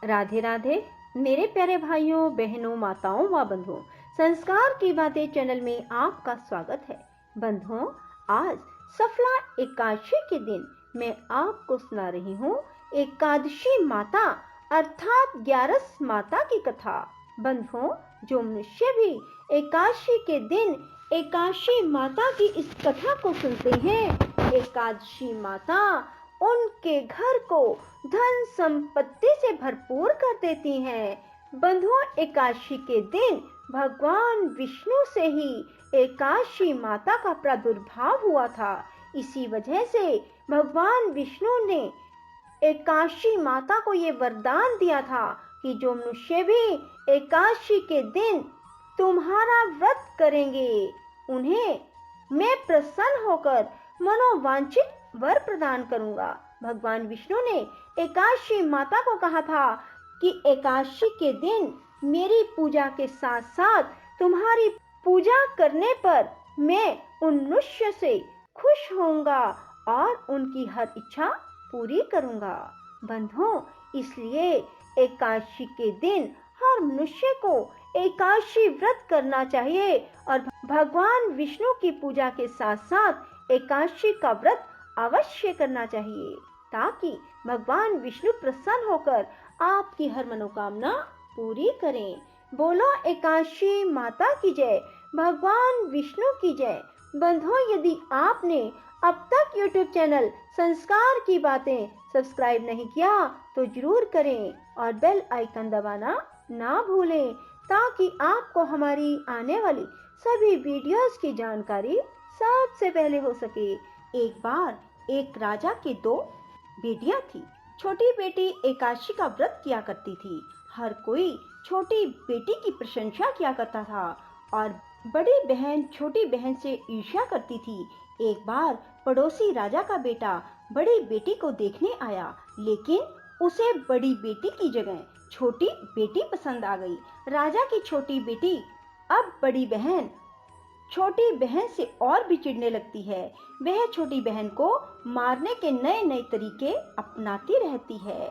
राधे राधे मेरे प्यारे भाइयों बहनों माताओं व बंधुओं, संस्कार की बातें चैनल में आपका स्वागत है। बंधुओं, आज सफला एकादशी के दिन मैं आपको सुना रही हूँ एकादशी माता अर्थात ग्यारस माता की कथा। बंधुओं, जो मनुष्य भी एकादशी के दिन एकादशी माता की इस कथा को सुनते हैं, एकादशी माता उनके घर को धन संपत्ति से भरपूर कर देती हैं। बंधुओं, एकादशी के दिन भगवान विष्णु से ही एकादशी माता का प्रादुर्भाव हुआ था। इसी वजह से भगवान विष्णु ने एकादशी माता को ये वरदान दिया था कि जो मनुष्य भी एकादशी के दिन तुम्हारा व्रत करेंगे, उन्हें मैं प्रसन्न होकर मनोवांछित वर प्रदान करूंगा। भगवान विष्णु ने एकादशी माता को कहा था कि एकादशी के दिन मेरी पूजा के साथ साथ तुम्हारी पूजा करने पर मैं उन मनुष्य से खुश होऊंगा और उनकी हर इच्छा पूरी करूंगा। बंधुओं, इसलिए एकादशी के दिन हर मनुष्य को एकादशी व्रत करना चाहिए और भगवान विष्णु की पूजा के साथ साथ एकादशी का व्रत अवश्य करना चाहिए, ताकि भगवान विष्णु प्रसन्न होकर आपकी हर मनोकामना पूरी करें। बोलो एकादशी माता की जय, भगवान विष्णु की जय। बंधुओं, यदि आपने अब तक YouTube चैनल संस्कार की बातें सब्सक्राइब नहीं किया तो जरूर करें और बेल आइकन दबाना ना भूलें, ताकि आपको हमारी आने वाली सभी वीडियोस की जानकारी सबसे पहले हो सके। एक बार एक राजा के दो बेटियां थी। छोटी बेटी एकादशी का व्रत किया करती थी। हर कोई छोटी बेटी की प्रशंसा किया करता था और बड़ी बहन छोटी बहन से ईर्ष्या करती थी। एक बार पड़ोसी राजा का बेटा बड़ी बेटी को देखने आया, लेकिन उसे बड़ी बेटी की जगह छोटी बेटी पसंद आ गई। राजा की छोटी बेटी अब बड़ी बहन छोटी बहन से और भी चिढ़ने लगती है। वह छोटी बहन को मारने के नए नए तरीके अपनाती रहती है।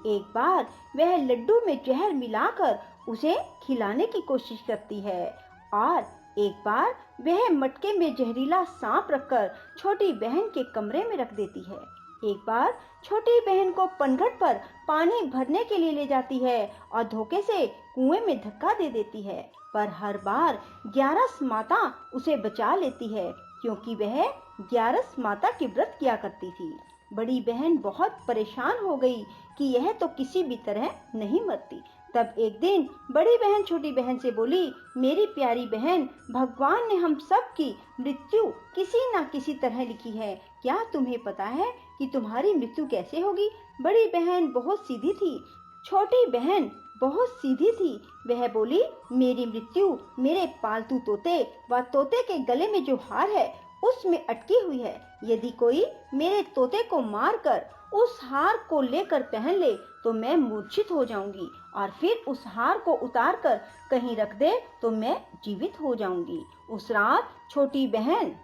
एक बार वह लड्डू में जहर मिलाकर उसे खिलाने की कोशिश करती है और एक बार वह मटके में जहरीला सांप रखकर छोटी बहन के कमरे में रख देती है। एक बार छोटी बहन को पनघट पर पानी भरने के लिए ले जाती है और धोखे से कुएं में धक्का दे देती है, पर हर बार ग्यारस माता उसे बचा लेती है, क्योंकि वह ग्यारस माता के व्रत किया करती थी। बड़ी बहन बहुत परेशान हो गई कि यह तो किसी भी तरह नहीं मरती। तब एक दिन बड़ी बहन छोटी बहन से बोली, मेरी प्यारी बहन, भगवान ने हम सब की मृत्यु किसी न किसी तरह लिखी है। क्या तुम्हें पता है कि तुम्हारी मृत्यु कैसे होगी? बड़ी बहन बहुत सीधी थी, छोटी बहन बहुत सीधी थी। वह बोली, मेरी मृत्यु मेरे पालतू तोते व तोते के गले में जो हार है उसमें अटकी हुई है। यदि कोई मेरे तोते को मारकर उस हार को लेकर पहन ले तो मैं मूर्छित हो जाऊंगी और फिर उस हार को उतार कर कहीं रख दे तो मैं जीवित हो जाऊंगी। उस रात छोटी बहन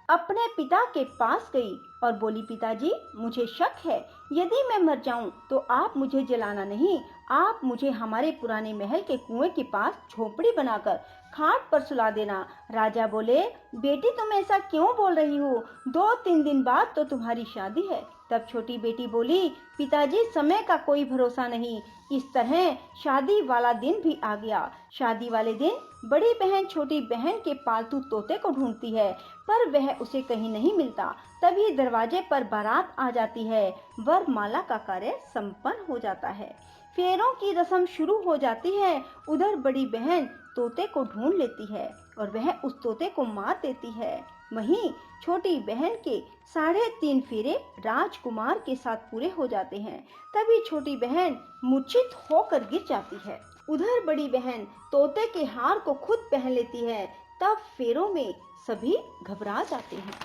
अपने पिता के पास गई और बोली, पिताजी, मुझे शक है, यदि मैं मर जाऊं तो आप मुझे जलाना नहीं, आप मुझे हमारे पुराने महल के कुएं के पास झोपड़ी बनाकर खाट पर सुला देना। राजा बोले, बेटी, तुम ऐसा क्यों बोल रही हो? 2-3 दिन बाद तो तुम्हारी शादी है। तब छोटी बेटी बोली, पिताजी, समय का कोई भरोसा नहीं। इस तरह शादी वाला दिन भी आ गया। शादी वाले दिन बड़ी बहन छोटी बहन के पालतू तोते को ढूंढती है, पर वह उसे कहीं नहीं मिलता। तभी दरवाजे पर बारात आ जाती है। वरमाला का कार्य संपन्न हो जाता है। फेरों की रस्म शुरू हो जाती है। उधर बड़ी बहन तोते को ढूंढ लेती है और वह उस तोते को मार देती है। वहीं छोटी बहन के 3.5 फेरे राजकुमार के साथ पूरे हो जाते हैं। तभी छोटी बहन मूर्छित होकर गिर जाती है। उधर बड़ी बहन तोते के हार को खुद पहन लेती है। तब फेरों में सभी घबरा जाते हैं।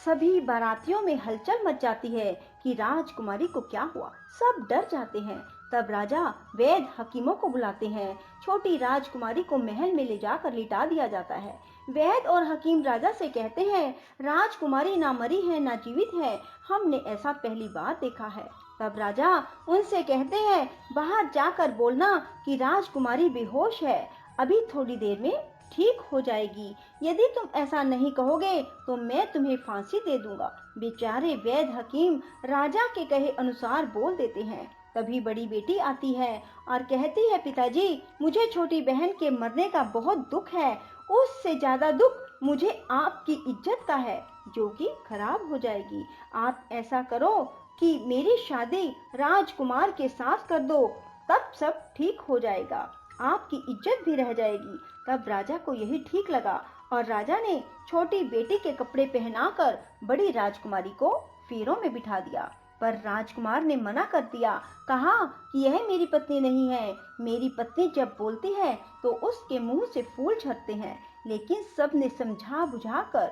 सभी बारातियों में हलचल मच जाती है कि राजकुमारी को क्या हुआ। सब डर जाते हैं। तब राजा वैद्य हकीमों को बुलाते हैं। छोटी राजकुमारी को महल में ले जाकर लिटा दिया जाता है। वैद्य और हकीम राजा से कहते हैं, राजकुमारी ना मरी है ना जीवित है, हमने ऐसा पहली बार देखा है। तब राजा उनसे कहते हैं, बाहर जाकर बोलना कि राजकुमारी बेहोश है, अभी थोड़ी देर में ठीक हो जाएगी। यदि तुम ऐसा नहीं कहोगे तो मैं तुम्हें फांसी दे दूंगा। बेचारे वैद्य हकीम राजा के कहे अनुसार बोल देते हैं। तभी बड़ी बेटी आती है और कहती है, पिताजी, मुझे छोटी बहन के मरने का बहुत दुख है। उससे ज्यादा दुख मुझे आपकी इज्जत का है, जो कि खराब हो जाएगी। आप ऐसा करो कि मेरी शादी राजकुमार के साथ कर दो, तब सब ठीक हो जाएगा, आपकी इज्जत भी रह जाएगी। तब राजा को यही ठीक लगा और राजा ने छोटी बेटी के कपड़े पहनाकर बड़ी राजकुमारी को फेरों में बिठा दिया। पर राजकुमार ने मना कर दिया, कहा कि यह मेरी पत्नी नहीं है। मेरी पत्नी जब बोलती है तो उसके मुंह से फूल झरते हैं। लेकिन सब ने समझा बुझाकर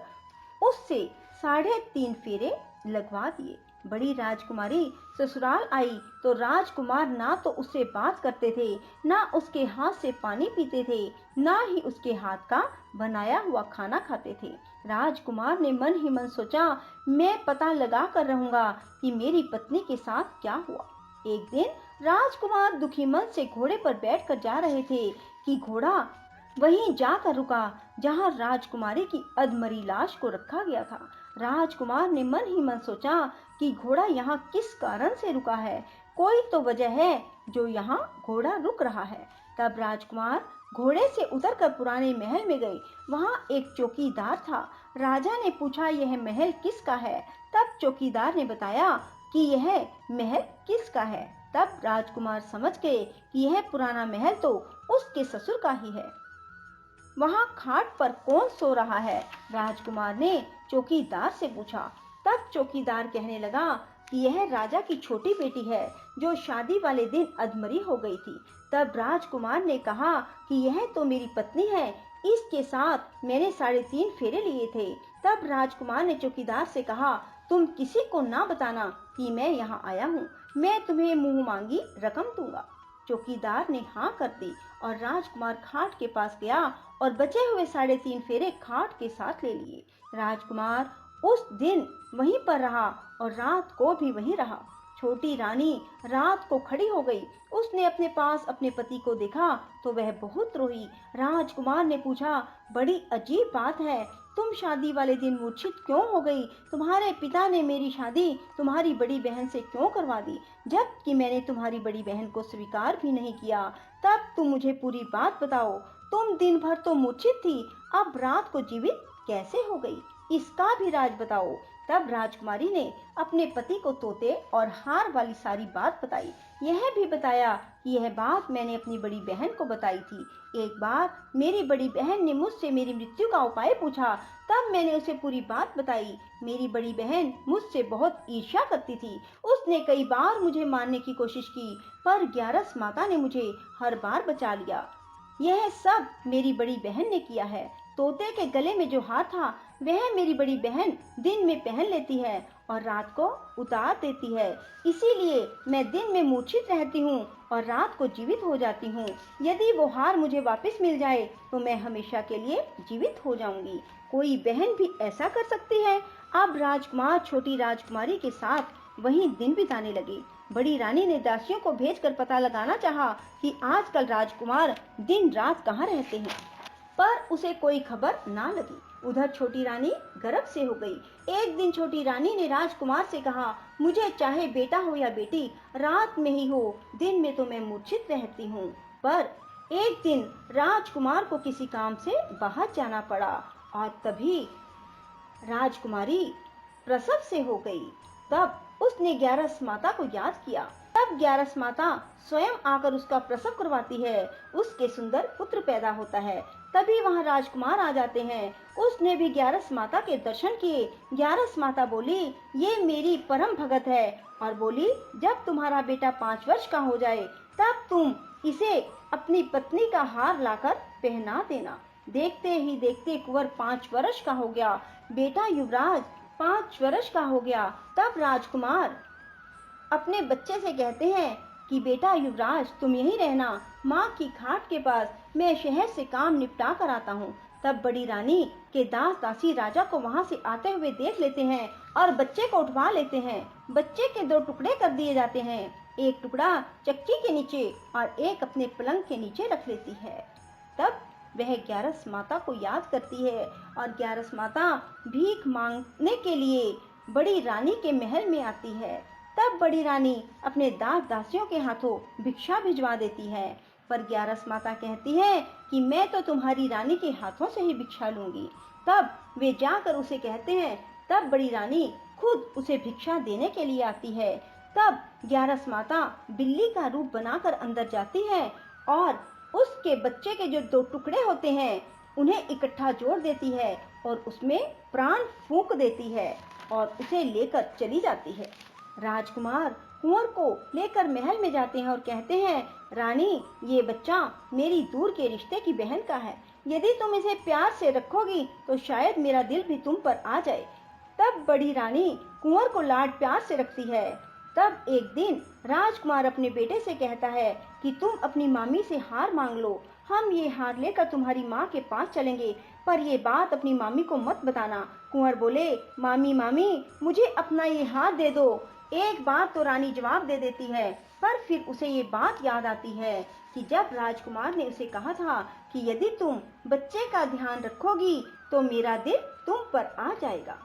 उससे 3.5 फेरे लगवा दिए। बड़ी राजकुमारी ससुराल आई तो राजकुमार ना तो उससे बात करते थे, ना उसके हाथ से पानी पीते थे, ना ही उसके हाथ का बनाया हुआ खाना खाते थे। राजकुमार ने मन ही मन सोचा, मैं पता लगा कर रहूंगा कि मेरी पत्नी के साथ क्या हुआ। एक दिन राजकुमार दुखी मन से घोड़े पर बैठकर जा रहे थे कि घोड़ा वहीं जाकर रुका जहां राजकुमारी की अधमरी लाश को रखा गया था। राजकुमार ने मन ही मन सोचा कि घोड़ा यहाँ किस कारण से रुका है, कोई तो वजह है जो यहाँ घोड़ा रुक रहा है। तब राजकुमार घोड़े से उतरकर पुराने महल में गए। वहाँ एक चौकीदार था। राजा ने पूछा, यह महल किसका है? तब चौकीदार ने बताया कि यह महल किसका है। तब राजकुमार समझ गए कि यह पुराना महल तो उसके ससुर का ही है। वहाँ खाट पर कौन सो रहा है? राजकुमार ने चौकीदार से पूछा। तब चौकीदार कहने लगा कि यह राजा की छोटी बेटी है जो शादी वाले दिन अधमरी हो गई थी। तब राजकुमार ने कहा कि यह तो मेरी पत्नी है, इसके साथ मैंने 3.5 फेरे लिए थे। तब राजकुमार ने चौकीदार से कहा, तुम किसी को ना बताना कि मैं यहाँ आया हूँ, मैं तुम्हें मुंह मांगी रकम दूंगा। चौकीदार ने हाँ कर दी और राजकुमार खाट के पास गया और बचे हुए 3.5 फेरे खाट के साथ ले लिए। राजकुमार उस दिन वहीं पर रहा और रात को भी वहीं रहा। छोटी रानी रात को खड़ी हो गई। उसने अपने पास अपने पति को देखा तो वह बहुत रोई। राजकुमार ने पूछा, बड़ी अजीब बात है, तुम शादी वाले दिन मूर्छित क्यों हो गई? तुम्हारे पिता ने मेरी शादी तुम्हारी बड़ी बहन से क्यों करवा दी, जबकि मैंने तुम्हारी बड़ी बहन को स्वीकार भी नहीं किया? तब तुम मुझे पूरी बात बताओ। तुम दिन भर तो मूर्छित थी, अब रात को जीवित कैसे हो गई? इसका भी राज बताओ। तब राजकुमारी ने अपने पति को तोते और हार वाली सारी बात बताई। यह भी बताया कि यह बात मैंने अपनी बड़ी बहन को बताई थी। एक बार मेरी बड़ी बहन ने मुझसे मेरी मृत्यु का उपाय पूछा, तब मैंने उसे पूरी बात बताई। मेरी बड़ी बहन मुझसे बहुत ईर्ष्या करती थी। उसने कई बार मुझे मारने की कोशिश की, पर ग्यारस माता ने मुझे हर बार बचा लिया। यह सब मेरी बड़ी बहन ने किया है। तोते के गले में जो हार था वह मेरी बड़ी बहन दिन में पहन लेती है और रात को उतार देती है। इसीलिए मैं दिन में मूर्छित रहती हूँ और रात को जीवित हो जाती हूँ। यदि वो हार मुझे वापस मिल जाए तो मैं हमेशा के लिए जीवित हो जाऊंगी। कोई बहन भी ऐसा कर सकती है? अब राजकुमार छोटी राजकुमारी के साथ वहीं दिन बिताने लगे। बड़ी रानी ने दासियों को भेजकर पता लगाना चाहा कि आजकल राजकुमार दिन रात कहाँ रहते हैं, पर उसे कोई खबर ना लगी। उधर छोटी रानी गर्भ से हो गई। एक दिन छोटी रानी ने राजकुमार से कहा, मुझे चाहे बेटा हो या बेटी, रात में ही हो, दिन में तो मैं मूर्छित रहती हूँ। पर एक दिन राजकुमार को किसी काम से बाहर जाना पड़ा और तभी राजकुमारी प्रसव से हो गई। तब उसने ग्यारस माता को याद किया। तब ग्यारस माता स्वयं आकर उसका प्रसव करवाती है। उसके सुंदर पुत्र पैदा होता है। तभी वहाँ राजकुमार आ जाते हैं। उसने भी ग्यारस माता के दर्शन किए। ग्यारस माता बोली, ये मेरी परम भगत है, और बोली, जब तुम्हारा बेटा 5 वर्ष का हो जाए तब तुम इसे अपनी पत्नी का हार लाकर पहना देना। देखते ही देखते कुंवर 5 वर्ष का हो गया। बेटा युवराज 5 वर्ष का हो गया। तब राजकुमार अपने बच्चे से कहते हैं कि बेटा युवराज, तुम यहीं रहना, माँ की खाट के पास, मैं शहर से काम निपटा कर आता हूँ। तब बड़ी रानी के दास दासी राजा को वहां से आते हुए देख लेते हैं और बच्चे को उठवा लेते हैं। बच्चे के 2 टुकड़े कर दिए जाते हैं, एक टुकड़ा चक्की के नीचे और एक अपने पलंग के नीचे रख लेती है। तब वह ग्यारस माता को याद करती है और ग्यारस माता भीख मांगने के लिए बड़ी रानी के महल में आती है। तब बड़ी रानी अपने दास दासियों के हाथों भिक्षा भिजवा देती है, पर ग्यारस माता कहती है कि मैं तो तुम्हारी रानी के हाथों से ही भिक्षा लूंगी। तब वे जाकर उसे कहते हैं। तब बड़ी रानी खुद उसे भिक्षा देने के लिए आती है। तब ग्यारस माता बिल्ली का रूप बनाकर अंदर जाती है और उसके बच्चे के जो 2 टुकड़े होते हैं उन्हें इकट्ठा जोड़ देती है और उसमें प्राण फूंक देती है और उसे लेकर चली जाती है। राजकुमार कुंवर को लेकर महल में जाते हैं और कहते हैं, रानी, ये बच्चा मेरी दूर के रिश्ते की बहन का है। यदि तुम इसे प्यार से रखोगी तो शायद मेरा दिल भी तुम पर आ जाए। तब बड़ी रानी कुंवर को लाड प्यार से रखती है। तब एक दिन राजकुमार अपने बेटे से कहता है कि तुम अपनी मामी से हार मांग लो, हम ये हार लेकर तुम्हारी माँ के पास चलेंगे, पर ये बात अपनी मामी को मत बताना। कुंवर बोले, मामी मामी, मुझे अपना ये हार दे दो। एक बार तो रानी जवाब दे देती है, पर फिर उसे ये बात याद आती है कि जब राजकुमार ने उसे कहा था कि यदि तुम बच्चे का ध्यान रखोगी तो मेरा दिल तुम पर आ जाएगा।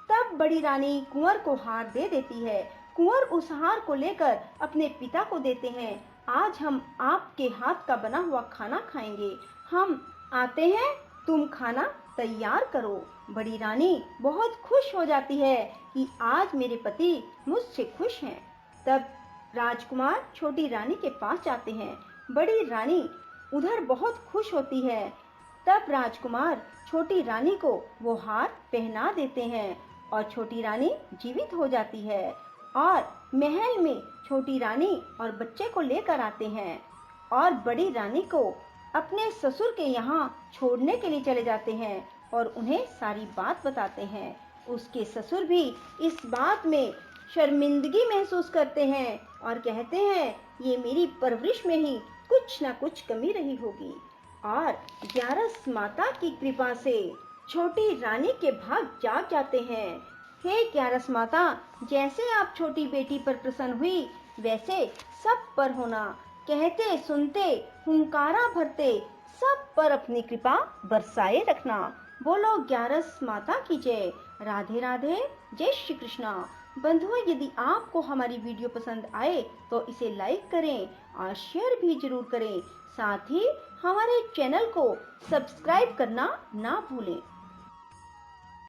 तब बड़ी रानी कुंवर को हार दे देती है। कुंवर उस हार को लेकर अपने पिता को देते हैं। आज हम आपके हाथ का बना हुआ खाना खाएंगे, हम आते हैं, तुम खाना तैयार करो। बड़ी रानी बहुत खुश हो जाती है कि आज मेरे पति मुझसे खुश हैं। तब राजकुमार छोटी रानी के पास जाते हैं। बड़ी रानी उधर बहुत खुश होती है। तब राजकुमार छोटी रानी को वो हार पहना देते हैं और छोटी रानी जीवित हो जाती है और महल में छोटी रानी और बच्चे को लेकर आते हैं और बड़ी रानी को अपने ससुर के यहाँ छोड़ने के लिए चले जाते हैं और उन्हें सारी बात बताते हैं। उसके ससुर भी इस बात में शर्मिंदगी महसूस करते हैं और कहते हैं, ये मेरी परवरिश में ही कुछ न कुछ कमी रही होगी। और ग्यारस माता की कृपा से छोटी रानी के भाग जाग जाते हैं। हे ग्यारस माता, जैसे आप छोटी बेटी पर प्रसन्न हुई वैसे सब पर होना। कहते सुनते हुंकारा भरते सब पर अपनी कृपा बरसाए रखना। बोलो ग्यारस माता की जय। राधे राधे, जय श्री कृष्णा। बंधुओं, यदि आपको हमारी वीडियो पसंद आए तो इसे लाइक करें और शेयर भी जरूर करें। साथ ही हमारे चैनल को सब्सक्राइब करना ना भूलें।